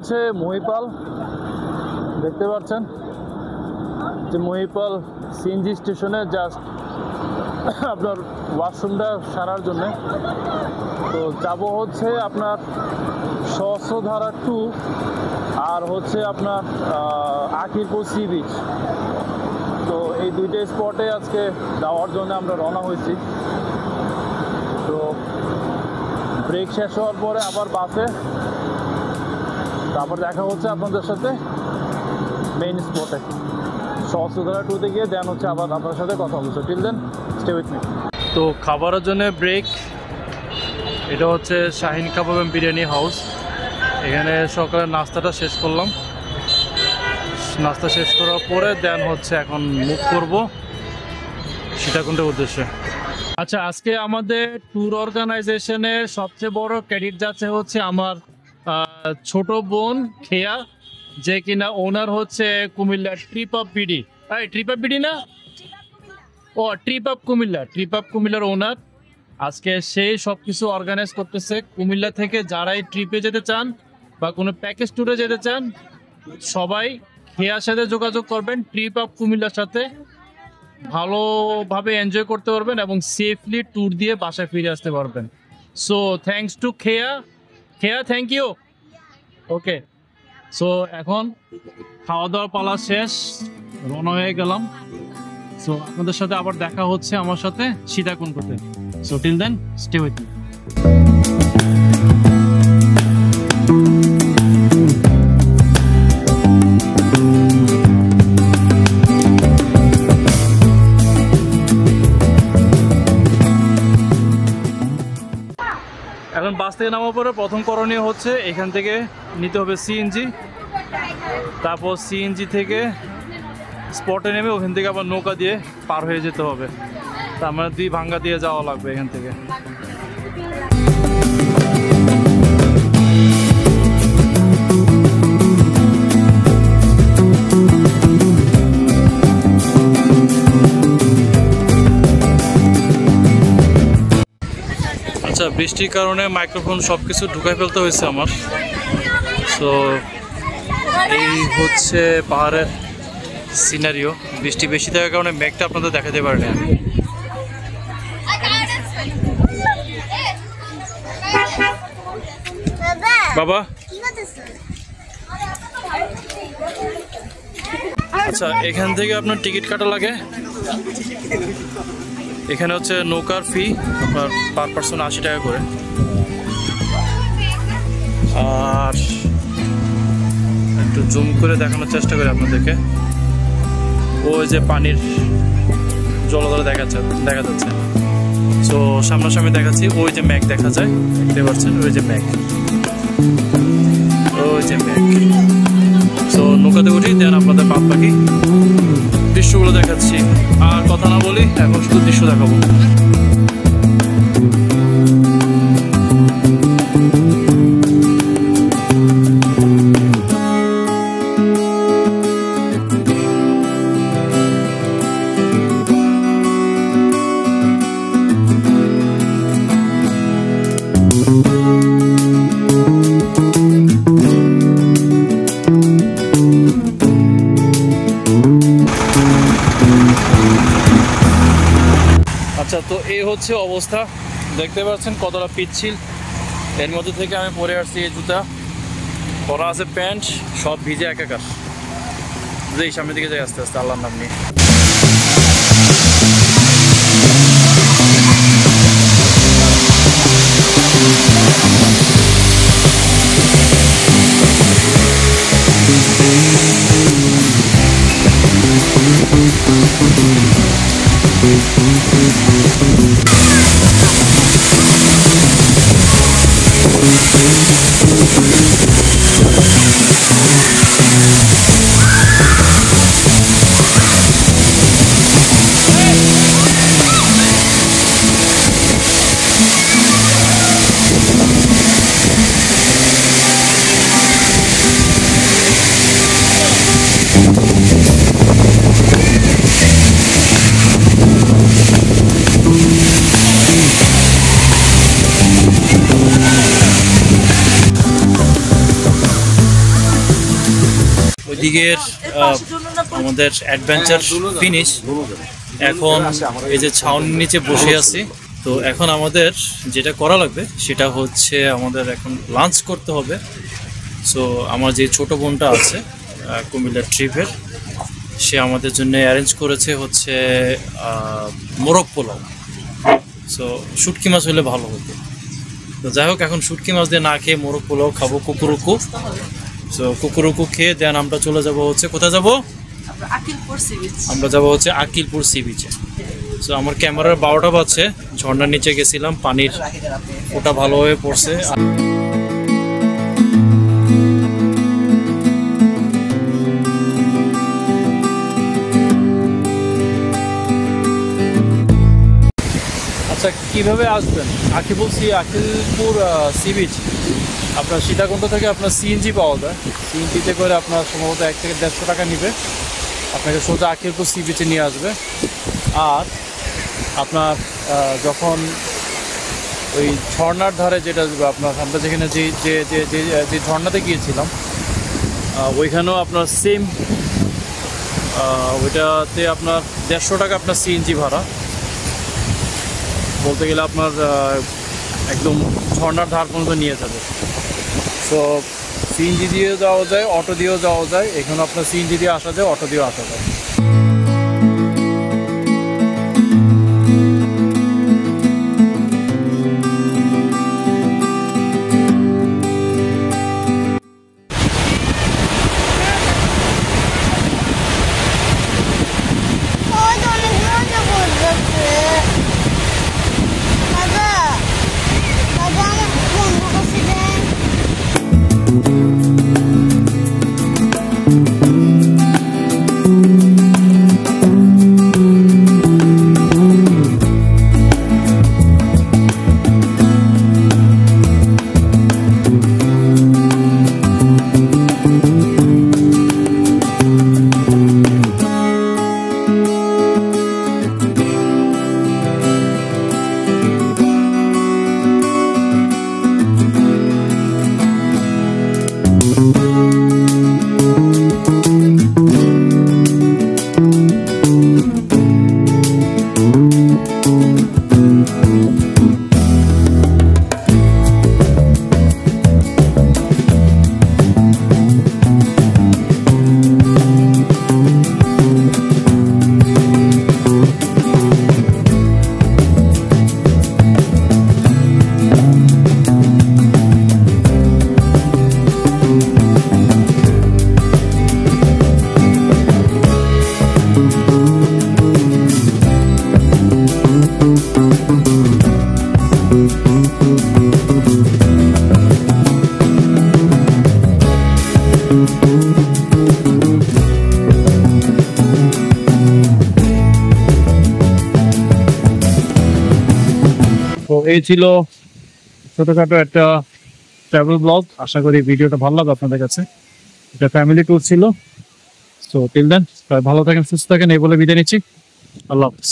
হচ্ছে মহিপাল, দেখতে পাচ্ছেন যে মহিপাল সিএনজি স্টেশনে জাস্ট আপনার ওয়াশরুমটা সারার জন্যে। তো যাব হচ্ছে আপনার সহস্রধারা 2 আর হচ্ছে আপনার আখিরপুর সি বিচ। তো এই দুইটা স্পটে আজকে যাওয়ার জন্য আমরা রওনা হয়েছি। তো ব্রেক শেষ হওয়ার পরে আবার বাসে, তারপর দেখা হচ্ছে আপনাদের সাথে মেইন স্পটে সহস্রধারা 2-তে গিয়ে দেন হচ্ছে আবার আপনার সাথে কথা বলছে। Till then stay with me. তো খাবারের জন্য ব্রেক, এটা হচ্ছে শাহিন কাবাব এন্ড বিরিয়ানি হাউস। এখানে সকালে নাস্তাটা শেষ করলাম, নাস্তা শেষ করার পরে দেন হচ্ছে এখন মুভ করব সীতাকুণ্ডের উদ্দেশ্যে। আচ্ছা, আজকে আমাদের ট্যুর অর্গানাইজেশনের সবচেয়ে বড় ক্রেডিট যাচ্ছে হচ্ছে আমার ছোট বোন খেয়া, যে কিনা ওনার হচ্ছে Comilla trip up BD. Trip up BD না, ও trip up Comilla, trip up কুমিল্লার ওনার। আজকে সেই সব কিছু অর্গানাইজ করতেছে। কুমিল্লা থেকে যারাই ট্রিপে যেতে চান বা কোনো প্যাকেজ ট্যুরে যেতে চান, সবাই খেয়ার সাথে যোগাযোগ করবেন, ট্রিপ আপ কুমিল্লার সাথে। ভালোভাবে এনজয় করতে পারবেন এবং সেফলি ট্যুর দিয়ে বাসায় ফিরে আসতে পারবেন। সো থ্যাংকস টু খেয়া, থ্যাংক ইউ। ওকে, সো এখন খাওয়া দাওয়ার পালা শেষ, রওনা হয়ে গেলাম। সো আপনাদের সাথে আবার দেখা হচ্ছে আমার সাথে সীতাকুণ্ডতে। So till then stay with me. এখন বাস থেকে নামার পরে প্রথম করণীয় হচ্ছে এখান থেকে নিতে হবে সিএনজি, তারপর সিএনজি থেকে স্পটে নেমে ওখান থেকে আবার নৌকা দিয়ে পার হয়ে যেতে হবে। তার মানে 2 ভাঙ্গা দিয়ে যাওয়া লাগবে এখান থেকে। আচ্ছা, বৃষ্টির কারণে মাইক্রোফোন সব কিছু ঢুকাই ফেলতে হয়েছে আমার। সো এই হচ্ছে পাহাড়ের সিনারিও। বৃষ্টি বেশি থাকার কারণে মেঘটা আপনাদের দেখাতে পারেনি আমি। বাবা, আচ্ছা এখান থেকে আপনার টিকিট কাটা লাগে। এখানে হচ্ছে নৌকার ফি আপনার পার পার্সন 80 টাকা করে। আর একটু জুম করে দেখানোর চেষ্টা করি আপনাদেরকে, ওই যে পানির জলধারা দেখা যাচ্ছে। সো সামনাসামনি দেখাচ্ছি, ওই যে ম্যাঘ দেখা যায়, দেখতে পাচ্ছেন ওই যে ম্যাঘ, ওই যে ম্যাঘ। সো নৌকাতে উঠি, দেন আপনাদের বাদ বাকি দৃশ্যগুলো দেখাচ্ছি। আর কথা না বলি, এখন শুধু দৃশ্য দেখাবো। আচ্ছা, তো এই হচ্ছে অবস্থা, দেখতে পাচ্ছেন কতটা পিচ্ছিল। এর মধ্যে থেকে আমি পরে আসছি এই জুতা, পরা আছে প্যান্ট, সব ভিজে একাকার। এই সামনের দিকে যাই আস্তে আস্তে, আল্লাহর নাম নিয়ে। দিকের আমাদের অ্যাডভেঞ্চার ফিনিশ। এখন এই যে ছাউনির নিচে বসে আছি। তো এখন আমাদের যেটা করা লাগবে সেটা হচ্ছে আমাদের এখন লাঞ্চ করতে হবে। সো আমার যে ছোট বোনটা আছে কুমিল্লা ট্রিপের, সে আমাদের জন্য অ্যারেঞ্জ করেছে হচ্ছে মোরগ পোলাও। সো শুটকি মাছ হলে ভালো হতো। তো যাই হোক, এখন শুটকি মাছ দিয়ে না খেয়ে মোরগ পোলাও খাবো, কুকুরুকু। সো কুকুরুকু খেয়ে দেন আমরা চলে যাব হচ্ছে, কোথায় যাব? আমরা যাব হচ্ছে আকিলপুর সি বিচে। সো আমার ক্যামেরার 12টা বাজছে, ঝর্ণার নিচে গেছিলাম, পানির ওটা ভালোভাবে পড়ছে। আচ্ছা, কীভাবে আসবেন আকিলপুর সি বিচ? আপনার সীতাকুণ্ড থেকে আপনার সিএনজি পাওয়া যায়। সিএনজিতে করে আপনার সম্ভবত 1 থেকে 150 টাকা নিবে, আপনাকে সোজা আকিলপুর সি বিচে নিয়ে আসবে। আর আপনার যখন ওই ঝর্ণার ধারে যেটা আপনার আমরা যেখানে যে ঝর্ণাতে গিয়েছিলাম ওইখানেও আপনার সেম ওইটাতে আপনার 150 টাকা আপনার সিএনজি ভাড়া। বলতে গেলে আপনার একদম ঝর্ণার ধার পর্যন্ত নিয়ে যাবে। সো সিএনজি দিয়ে যাওয়া যায়, অটো দিয়েও যাওয়া যায়। এখানে আপনার সিএনজি দিয়ে আসা যায়, অটো দিয়েও আসা যায়। তো এই ছিল ছোটখাটো একটা ট্রাভেল ব্লগ। আশা করি ভিডিওটা ভালো লাগবে আপনাদের কাছে। এটা ফ্যামিলি ট্যুর ছিল। সো টিল দেন ভালো থাকেন, সুস্থ থাকেন, এই বলে বিদায় নিচ্ছি। আল্লাহ হাফেজ।